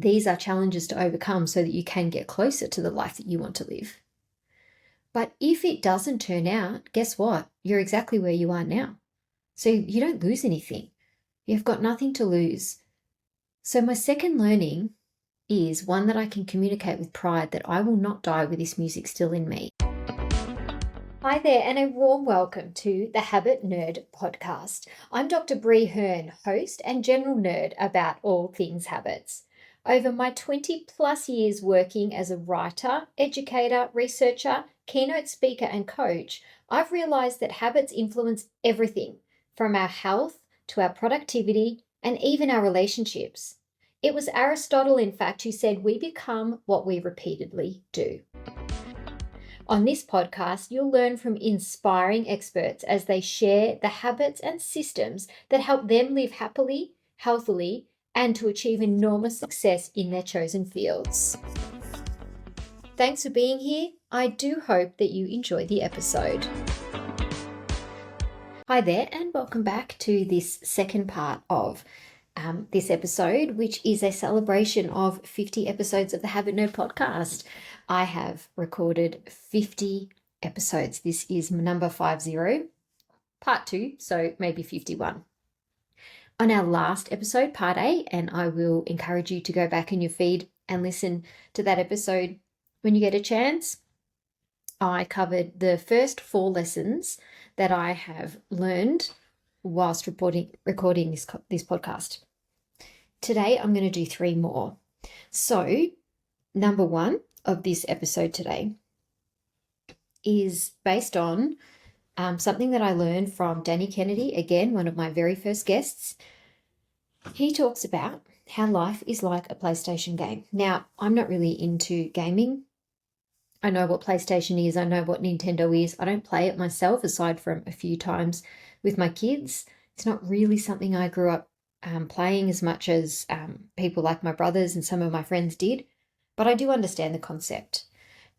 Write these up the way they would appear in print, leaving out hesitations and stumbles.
These are challenges to overcome so that you can get closer to the life that you want to live. But if it doesn't turn out, guess what? You're exactly where you are now. So you don't lose anything. You've got nothing to lose. So my second learning is one that I can communicate with pride, that I will not die with this music still in me. Hi there, and a warm welcome to the Habit Nerd podcast. I'm Dr. Bree Hearn, host and general nerd about all things habits. Over my 20 plus years working as a writer, educator, researcher, keynote speaker, and coach, I've realized that habits influence everything from our health to our productivity and even our relationships. It was Aristotle, in fact, who said we become what we repeatedly do. On this podcast, you'll learn from inspiring experts as they share the habits and systems that help them live happily, healthily, and to achieve enormous success in their chosen fields. Thanks for being here. I do hope that you enjoy the episode. Hi there, and welcome back to this second part of this episode, which is a celebration of 50 episodes of the Habit Nerd podcast. I have recorded 50 episodes. This is number 50, part 2, so maybe 51. On our last episode, part 8, and I will encourage you to go back in your feed and listen to that episode when you get a chance, I covered the first 4 lessons that I have learned whilst recording this podcast. Today, I'm going to do 3 more. So, number 1 of this episode today is based on something that I learned from Danny Kennedy, again, one of my very first guests. He talks about how life is like a PlayStation game. Now, I'm not really into gaming. I know what PlayStation is. I know what Nintendo is. I don't play it myself, aside from a few times with my kids. It's not really something I grew up playing as much as people like my brothers and some of my friends did. But I do understand the concept.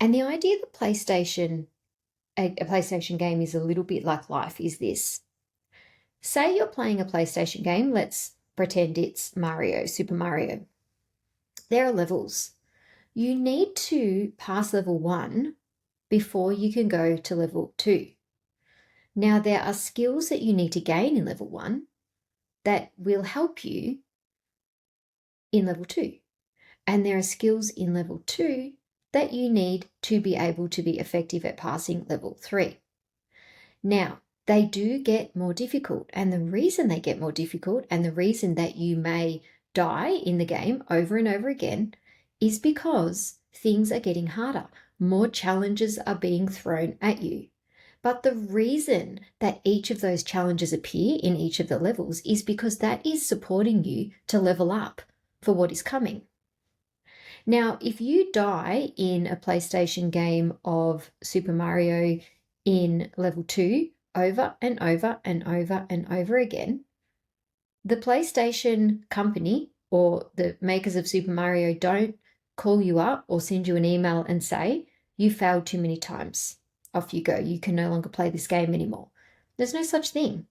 And the idea that a PlayStation game is a little bit like life is this. Say you're playing a PlayStation game. Let's pretend it's Mario, Super Mario. There are levels. You need to pass level 1 before you can go to level 2. Now, there are skills that you need to gain in level 1 that will help you in level 2. And there are skills in level 2 that you need to be able to be effective at passing level 3. Now, they do get more difficult, and the reason they get more difficult and the reason that you may die in the game over and over again is because things are getting harder. More challenges are being thrown at you. But the reason that each of those challenges appear in each of the levels is because that is supporting you to level up for what is coming. Now, if you die in a PlayStation game of Super Mario in level 2 over and over and over and over again, the PlayStation company or the makers of Super Mario don't call you up or send you an email and say, you failed too many times. Off you go. You can no longer play this game anymore. There's no such thing.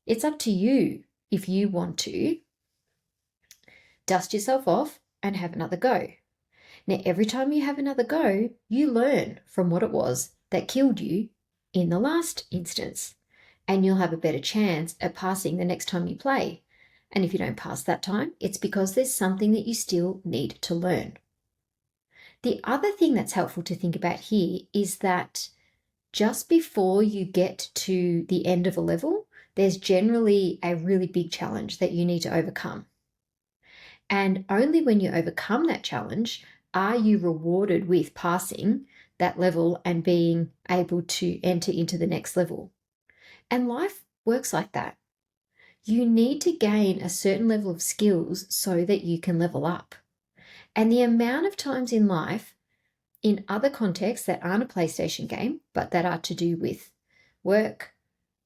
It's up to you if you want to dust yourself off and have another go. Now, every time you have another go, you learn from what it was that killed you in the last instance, and you'll have a better chance at passing the next time you play. And if you don't pass that time, it's because there's something that you still need to learn. The other thing that's helpful to think about here is that just before you get to the end of a level, there's generally a really big challenge that you need to overcome. And only when you overcome that challenge are you rewarded with passing that level and being able to enter into the next level. And life works like that. You need to gain a certain level of skills so that you can level up. And the amount of times in life, in other contexts that aren't a PlayStation game, but that are to do with work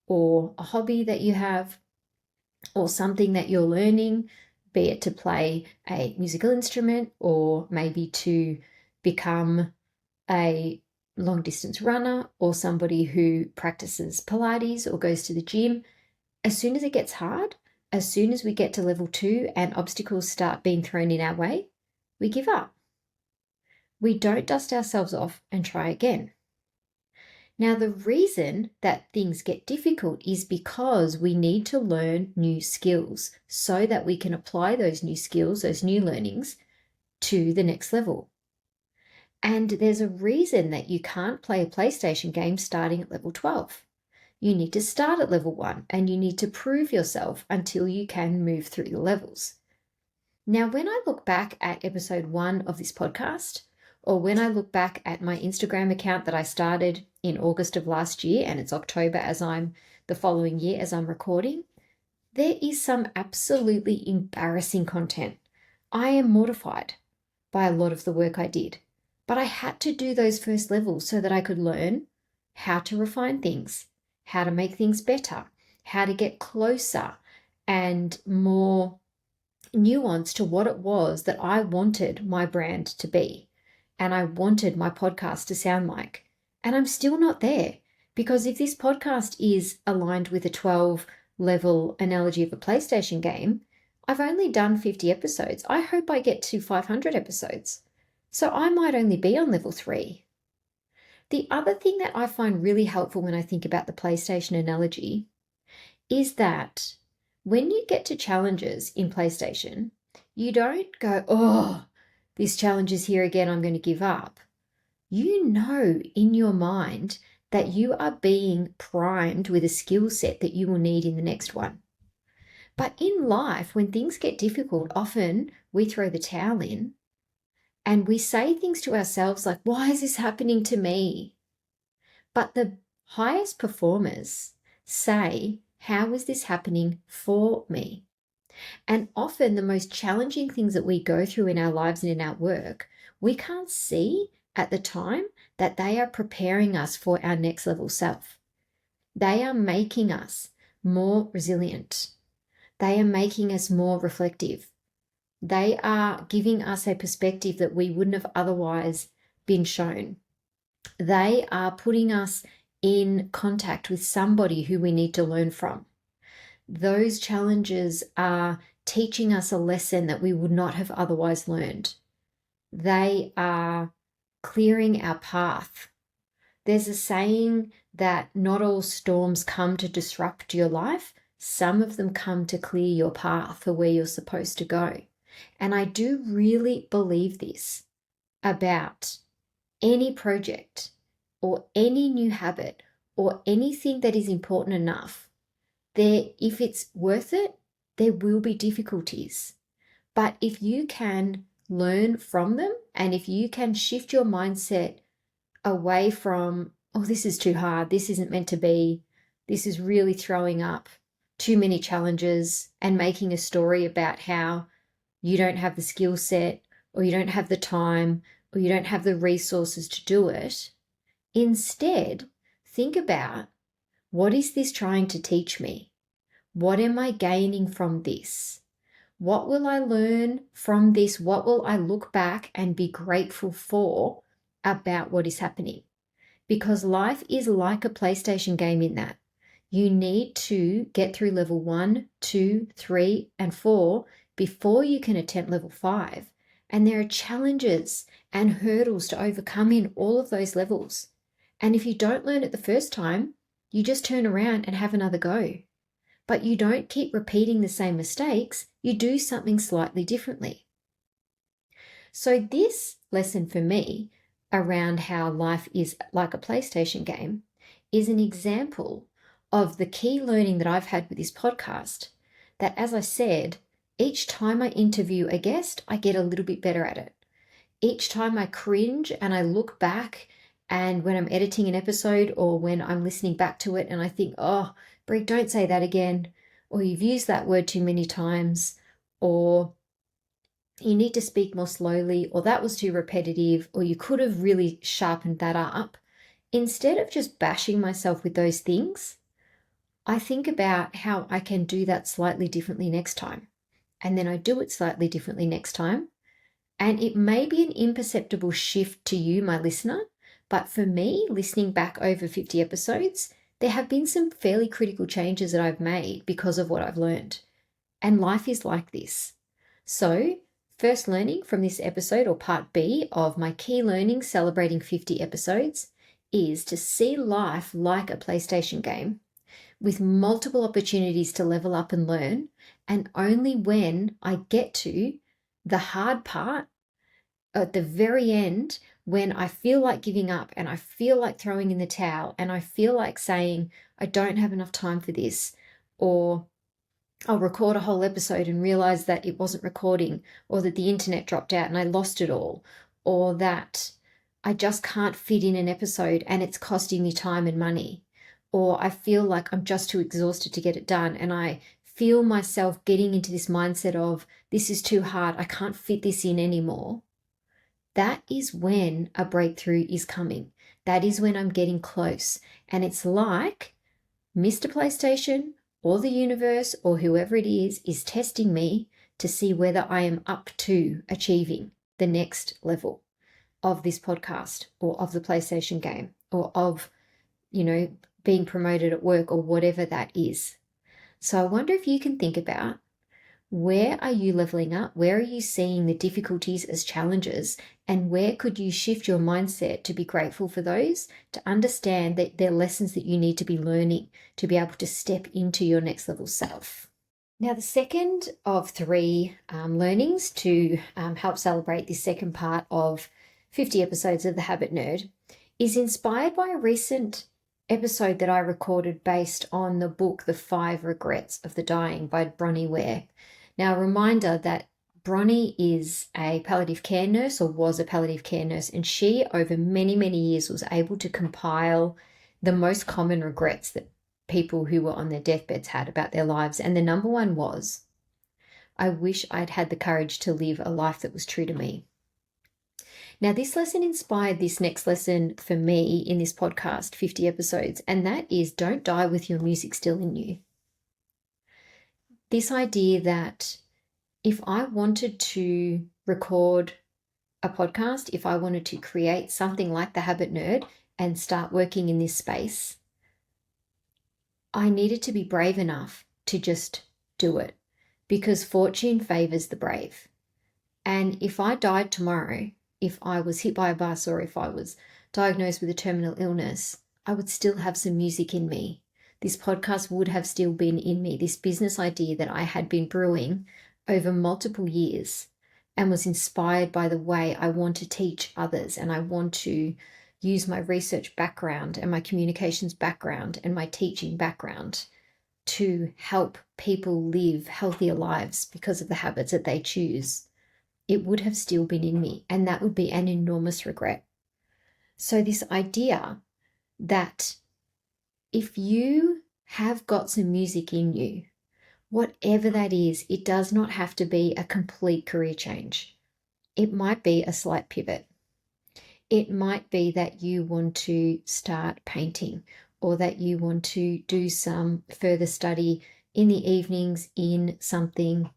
or a hobby that you have or something that you're learning, be it to play a musical instrument or maybe to become a long-distance runner or somebody who practices Pilates or goes to the gym, as soon as it gets hard, as soon as we get to level 2 and obstacles start being thrown in our way, we give up. We don't dust ourselves off and try again. Now, the reason that things get difficult is because we need to learn new skills so that we can apply those new skills, those new learnings, to the next level. And there's a reason that you can't play a PlayStation game starting at level 12. You need to start at level 1 and you need to prove yourself until you can move through the levels. Now, when I look back at episode 1 of this podcast, or when I look back at my Instagram account that I started in August of last year, and it's October the following year as I'm recording, there is some absolutely embarrassing content. I am mortified by a lot of the work I did, but I had to do those first levels so that I could learn how to refine things, how to make things better, how to get closer and more nuance to what it was that I wanted my brand to be. And I wanted my podcast to sound like. And I'm still not there, because if this podcast is aligned with a 12 level analogy of a PlayStation game, I've only done 50 episodes. I hope I get to 500 episodes. So I might only be on level 3. The other thing that I find really helpful when I think about the PlayStation analogy is that when you get to challenges in PlayStation, you don't go, oh, this challenge is here again, I'm going to give up. You know in your mind that you are being primed with a skill set that you will need in the next one. But in life, when things get difficult, often we throw the towel in and we say things to ourselves like, why is this happening to me? But the highest performers say, how is this happening for me? And often the most challenging things that we go through in our lives and in our work, we can't see at the time that they are preparing us for our next level self. They are making us more resilient. They are making us more reflective. They are giving us a perspective that we wouldn't have otherwise been shown. They are putting us in contact with somebody who we need to learn from. Those challenges are teaching us a lesson that we would not have otherwise learned. They are clearing our path. There's a saying that not all storms come to disrupt your life. Some of them come to clear your path for where you're supposed to go. And I do really believe this about any project or any new habit or anything that is important enough. If it's worth it, there will be difficulties. But if you can learn from them and if you can shift your mindset away from, oh, this is too hard, this isn't meant to be, this is really throwing up too many challenges, and making a story about how you don't have the skill set or you don't have the time or you don't have the resources to do it, instead, think about, what is this trying to teach me? What am I gaining from this? What will I learn from this? What will I look back and be grateful for about what is happening? Because life is like a PlayStation game in that. You need to get through level 1, 2, 3, and 4 before you can attempt level 5. And there are challenges and hurdles to overcome in all of those levels. And if you don't learn it the first time, you just turn around and have another go. But you don't keep repeating the same mistakes, you do something slightly differently. So this lesson for me around how life is like a PlayStation game is an example of the key learning that I've had with this podcast, that, as I said, each time I interview a guest, I get a little bit better at it. Each time I cringe and I look back, and when I'm editing an episode or when I'm listening back to it and I think, oh, Brie, don't say that again, or you've used that word too many times, or you need to speak more slowly, or that was too repetitive, or you could have really sharpened that up. Instead of just bashing myself with those things, I think about how I can do that slightly differently next time. And then I do it slightly differently next time. And it may be an imperceptible shift to you, my listener, but for me, listening back over 50 episodes, there have been some fairly critical changes that I've made because of what I've learned. And life is like this. So first learning from this episode, or part B of my key learnings celebrating 50 episodes, is to see life like a PlayStation game with multiple opportunities to level up and learn. And only when I get to the hard part at the very end, when I feel like giving up and I feel like throwing in the towel and I feel like saying, I don't have enough time for this, or I'll record a whole episode and realize that it wasn't recording, or that the internet dropped out and I lost it all, or that I just can't fit in an episode and it's costing me time and money, or I feel like I'm just too exhausted to get it done and I feel myself getting into this mindset of this is too hard, I can't fit this in anymore. That is when a breakthrough is coming. That is when I'm getting close. And it's like Mr. PlayStation or the universe or whoever it is testing me to see whether I am up to achieving the next level of this podcast or of the PlayStation game or of, being promoted at work or whatever that is. So I wonder if you can think about, where are you leveling up? Where are you seeing the difficulties as challenges? And where could you shift your mindset to be grateful for those, to understand that they're lessons that you need to be learning to be able to step into your next level self? Now, the second of three learnings to help celebrate this second part of 50 episodes of The Habit Nerd is inspired by a recent episode that I recorded based on the book The 5 Regrets of the Dying by Bronnie Ware. Now, a reminder that Bronnie is a palliative care nurse, or was a palliative care nurse, and she, over many, many years, was able to compile the most common regrets that people who were on their deathbeds had about their lives. And the number one was, I wish I'd had the courage to live a life that was true to me. Now, this lesson inspired this next lesson for me in this podcast, 50 episodes, and that is, don't die with your music still in you. This idea that if I wanted to record a podcast, if I wanted to create something like The Habit Nerd and start working in this space, I needed to be brave enough to just do it, because fortune favors the brave. And if I died tomorrow, if I was hit by a bus or if I was diagnosed with a terminal illness, I would still have some music in me. This podcast would have still been in me. This business idea that I had been brewing over multiple years and was inspired by the way I want to teach others, and I want to use my research background and my communications background and my teaching background to help people live healthier lives because of the habits that they choose. It would have still been in me, and that would be an enormous regret. So this idea that if you have got some music in you, whatever that is, it does not have to be a complete career change. It might be a slight pivot. It might be that you want to start painting, or that you want to do some further study in the evenings in something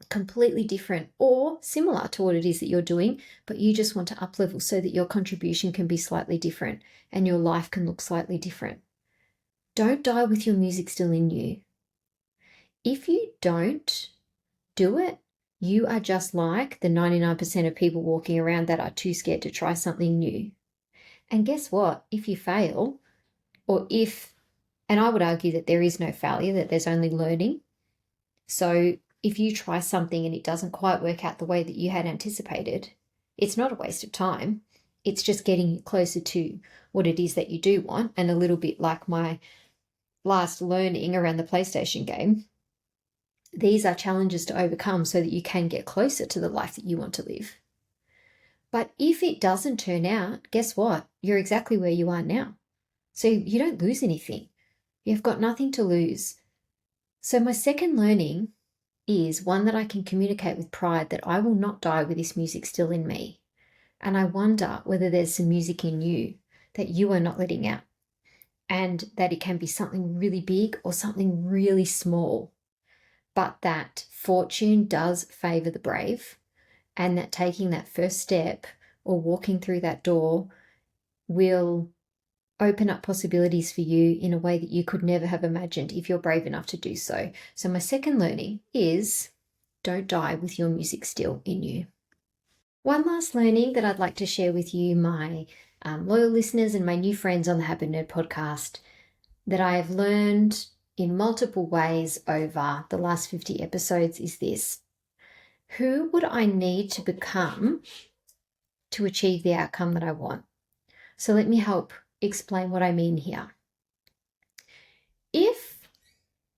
completely different or similar to what it is that you're doing, but you just want to up level so that your contribution can be slightly different and your life can look slightly different. Don't die with your music still in you. If you don't do it, you are just like the 99% of people walking around that are too scared to try something new. And guess what? If you fail, and I would argue that there is no failure, that there's only learning. So if you try something and it doesn't quite work out the way that you had anticipated, it's not a waste of time. It's just getting you closer to what it is that you do want. And a little bit like my last learning around the PlayStation game, these are challenges to overcome so that you can get closer to the life that you want to live. But if it doesn't turn out, guess what? You're exactly where you are now. So you don't lose anything. You've got nothing to lose. So my second learning is one that I can communicate with pride, that I will not die with this music still in me. And I wonder whether there's some music in you that you are not letting out, and that it can be something really big or something really small, but that fortune does favor the brave, and that taking that first step or walking through that door will open up possibilities for you in a way that you could never have imagined if you're brave enough to do so. So my second learning is don't die with your music still in you. One last learning that I'd like to share with you, my loyal listeners and my new friends on the Habit Nerd podcast, that I have learned in multiple ways over the last 50 episodes is this. Who would I need to become to achieve the outcome that I want? So let me help explain what I mean here. If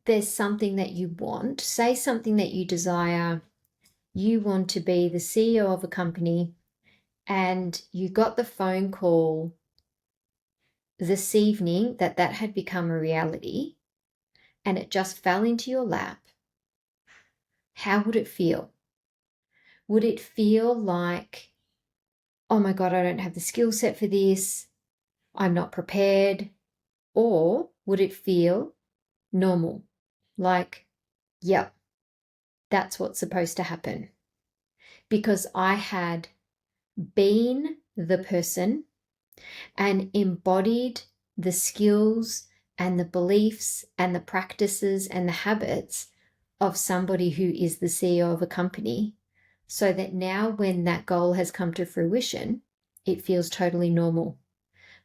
there's something that you want, say something that you desire, you want to be the CEO of a company, and you got the phone call this evening that had become a reality, and it just fell into your lap, how would it feel? Would it feel like, oh my God, I don't have the skill set for this, I'm not prepared? Or would it feel normal? Like, yep, that's what's supposed to happen. Because I had been the person and embodied the skills and the beliefs and the practices and the habits of somebody who is the CEO of a company, so that now when that goal has come to fruition, it feels totally normal.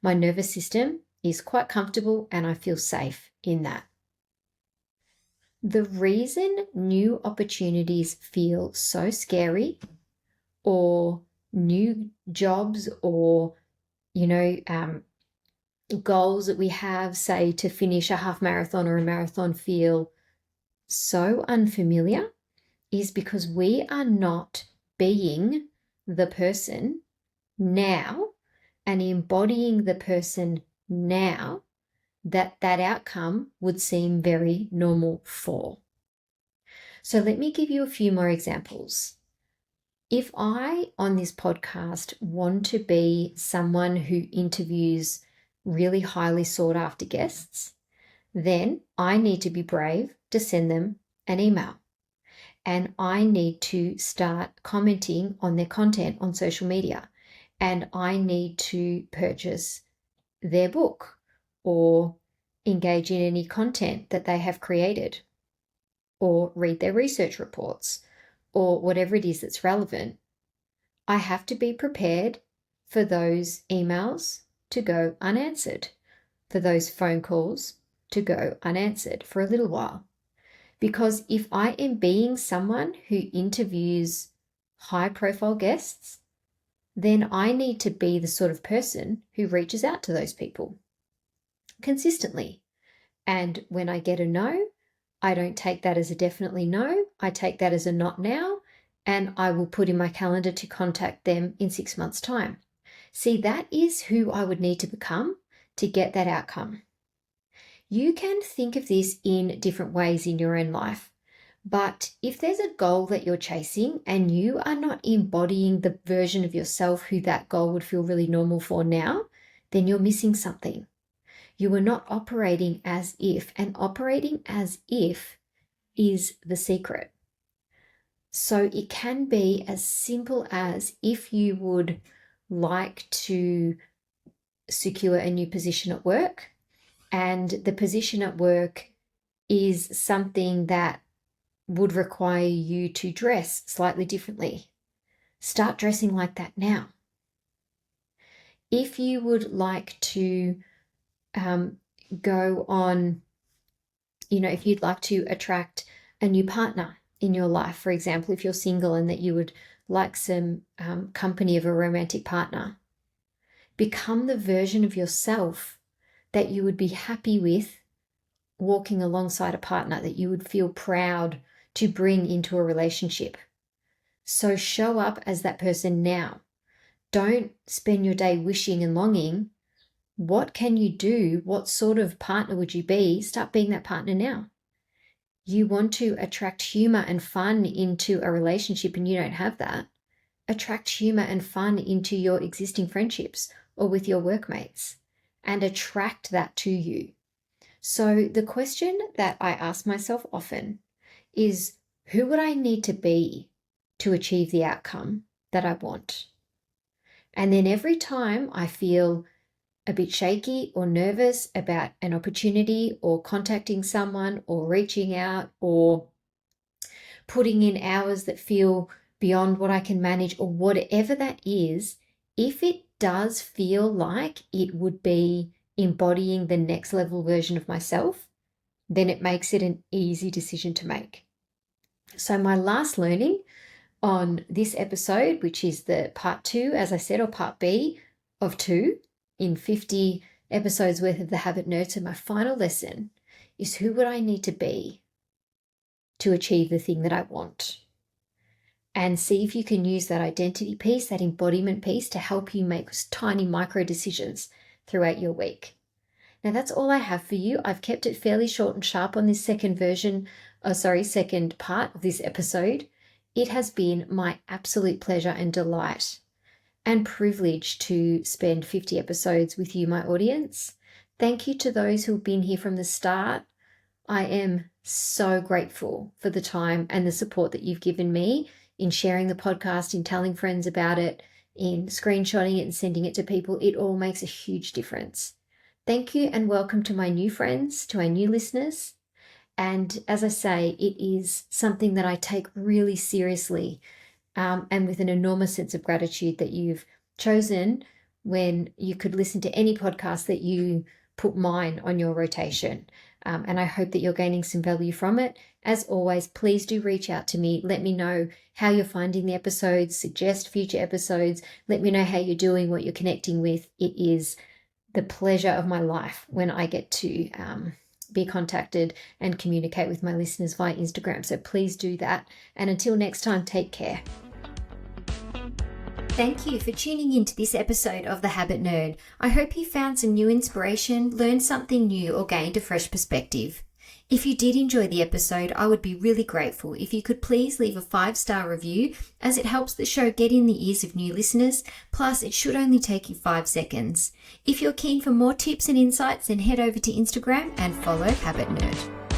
My nervous system is quite comfortable and I feel safe in that. The reason new opportunities feel so scary, or new jobs, or goals that we have, say to finish a half marathon or a marathon, feel so unfamiliar, is because we are not being the person now and embodying the person now that outcome would seem very normal for. So let me give you a few more examples. If I, on this podcast, want to be someone who interviews really highly sought after guests, then I need to be brave to send them an email. And I need to start commenting on their content on social media. And I need to purchase their book or engage in any content that they have created, or read their research reports, or whatever it is that's relevant. I have to be prepared for those emails to go unanswered, for those phone calls to go unanswered for a little while. Because if I am being someone who interviews high-profile guests, then I need to be the sort of person who reaches out to those people consistently. And when I get a no, I don't take that as a definitely no. I take that as a not now, and I will put in my calendar to contact them in 6 months' time. See, that is who I would need to become to get that outcome. You can think of this in different ways in your own life, but if there's a goal that you're chasing and you are not embodying the version of yourself who that goal would feel really normal for now, then you're missing something. You are not operating as if, and operating as if is the secret. So it can be as simple as, if you would like to secure a new position at work, and the position at work is something that would require you to dress slightly differently, start dressing like that now. If you would like to go on, if you'd like to attract a new partner in your life, for example, if you're single and that you would like some company of a romantic partner, become the version of yourself that you would be happy with walking alongside a partner, that you would feel proud to bring into a relationship. So show up as that person now. Don't spend your day wishing and longing. What can you do? What sort of partner would you be? Start being that partner now. You want to attract humor and fun into a relationship and you don't have that. Attract humor and fun into your existing friendships or with your workmates, and attract that to you. So the question that I ask myself often is, who would I need to be to achieve the outcome that I want? And then every time I feel a bit shaky or nervous about an opportunity or contacting someone or reaching out or putting in hours that feel beyond what I can manage, or whatever that is, if it does feel like it would be embodying the next level version of myself, then it makes it an easy decision to make. So my last learning on this episode, which is the part 2, as I said, or part B of 2 in 50 episodes worth of The Habit Nerd. So my final lesson is, who would I need to be to achieve the thing that I want? And see if you can use that identity piece, that embodiment piece, to help you make tiny micro decisions throughout your week. Now that's all I have for you. I've kept it fairly short and sharp on this second part of this episode. It has been my absolute pleasure and delight and privilege to spend 50 episodes with you, my audience. Thank you to those who've been here from the start. I am so grateful for the time and the support that you've given me in sharing the podcast, in telling friends about it, in screenshotting it and sending it to people. It all makes a huge difference. Thank you, and welcome to my new friends, to our new listeners. And as I say, it is something that I take really seriously, and with an enormous sense of gratitude that you've chosen, when you could listen to any podcast, that you put mine on your rotation. And I hope that you're gaining some value from it. As always, please do reach out to me. Let me know how you're finding the episodes, suggest future episodes. Let me know how you're doing, what you're connecting with. It is the pleasure of my life when I get to be contacted and communicate with my listeners via Instagram. So please do that. And until next time, take care. Thank you for tuning into this episode of The Habit Nerd. I hope you found some new inspiration, learned something new, or gained a fresh perspective. If you did enjoy the episode, I would be really grateful if you could please leave a 5-star review, as it helps the show get in the ears of new listeners. Plus, it should only take you 5 seconds. If you're keen for more tips and insights, then head over to Instagram and follow Habit Nerd.